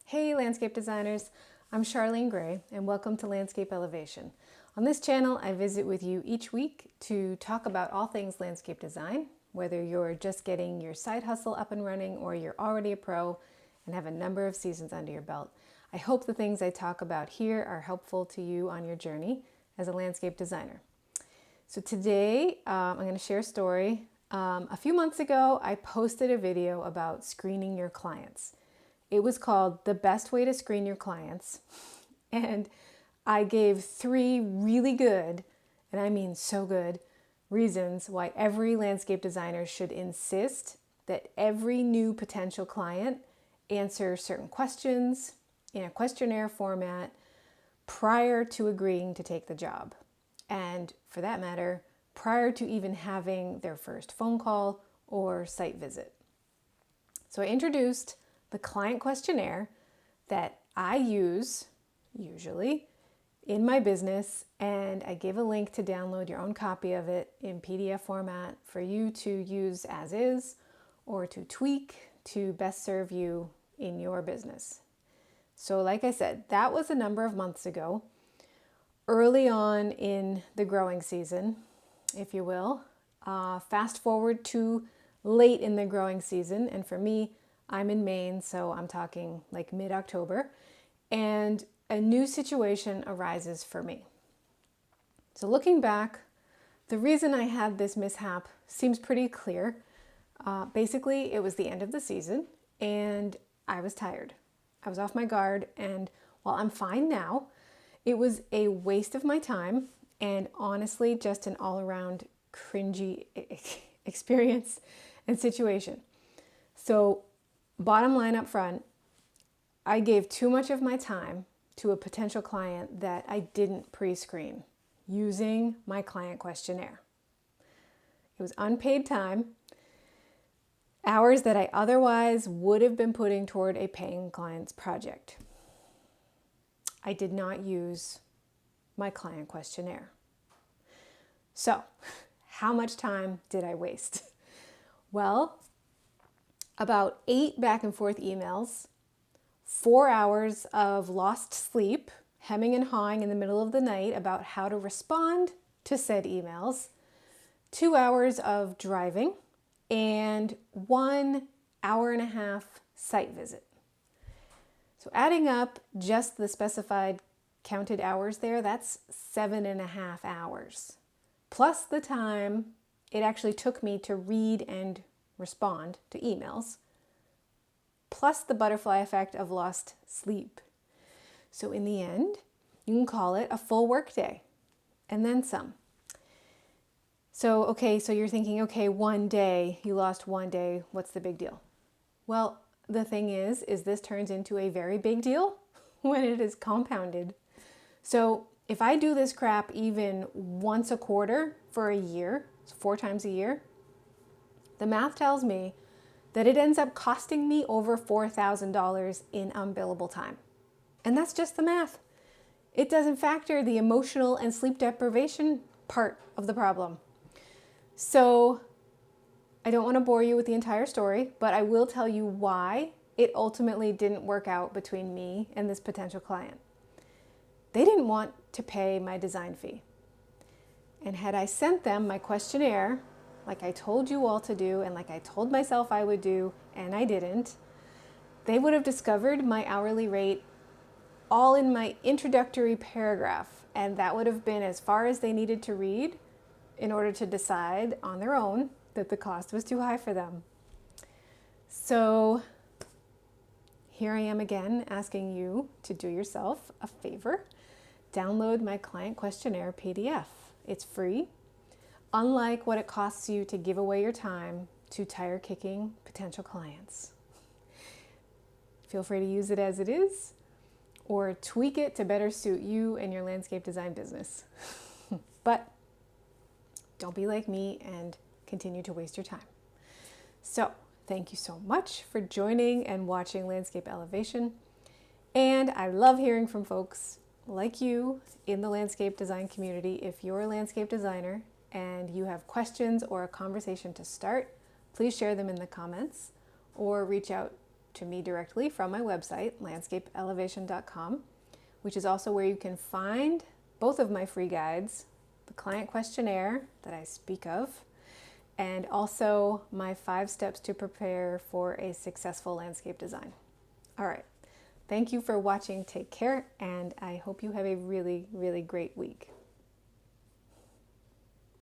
Hey landscape designers, I'm Charlene Gray and welcome to Landscape Elevation. On this channel, I visit with you each week to talk about all things landscape design, whether you're just getting your side hustle up and running or you're already a pro and have a number of seasons under your belt. I hope the things I talk about here are helpful to you on your journey as a landscape designer. So today I'm going to share a story. A few months ago, I posted a video about screening your clients. It was called The Best Way to Screen Your Clients. And I gave 3 really good, and I mean so good, reasons why every landscape designer should insist that every new potential client answer certain questions in a questionnaire format prior to agreeing to take the job. And for that matter, prior to even having their first phone call or site visit. So I introduced the client questionnaire that I use usually in my business, and I gave a link to download your own copy of it in PDF format for you to use as is or to tweak to best serve you in your business. So like I said, that was a number of months ago, early on in the growing season, if you will. Fast forward to late in the growing season, and for me, I'm in Maine, so I'm talking like mid-October, and a new situation arises for me. So looking back, the reason I had this mishap seems pretty clear. Basically, it was the end of the season, and I was tired. I was off my guard, and while I'm fine now, it was a waste of my time and honestly just an all-around cringy experience and situation. So bottom line up front, I gave too much of my time to a potential client that I didn't pre-screen using my client questionnaire. It was unpaid time, hours that I otherwise would have been putting toward a paying client's project. I did not use my client questionnaire. So, how much time did I waste? Well, about 8 back and forth emails, 4 hours of lost sleep, hemming and hawing in the middle of the night about how to respond to said emails, 2 hours of driving, and 1 hour and a half site visit. So adding up just the specified counted hours there, that's 7.5 hours. Plus the time it actually took me to read and respond to emails, plus the butterfly effect of lost sleep. So in the end, you can call it a full workday and then some. So you're thinking, okay, one day, you lost one day, what's the big deal? Well, the thing is this turns into a very big deal when it is compounded. So if I do this crap even once a quarter for a year, so 4 times a year, the math tells me that it ends up costing me over $4,000 in unbillable time. And that's just the math. It doesn't factor the emotional and sleep deprivation part of the problem. So I don't want to bore you with the entire story, but I will tell you why it ultimately didn't work out between me and this potential client. They didn't want to pay my design fee. And had I sent them my questionnaire, like I told you all to do, and like I told myself I would do, and I didn't, they would have discovered my hourly rate all in my introductory paragraph, and that would have been as far as they needed to read in order to decide on their own that the cost was too high for them. So here I am again asking you to do yourself a favor. Download my client questionnaire PDF. It's free. Unlike what it costs you to give away your time to tire-kicking potential clients. Feel free to use it as it is or tweak it to better suit you and your landscape design business. But don't be like me and continue to waste your time. So, thank you so much for joining and watching Landscape Elevation. And I love hearing from folks like you in the landscape design community. If you're a landscape designer and you have questions or a conversation to start, please share them in the comments or reach out to me directly from my website, landscapeelevation.com, which is also where you can find both of my free guides, the client questionnaire that I speak of, and also my 5 steps to prepare for a successful landscape design. All right. Thank you for watching. Take care, and I hope you have a really, really great week.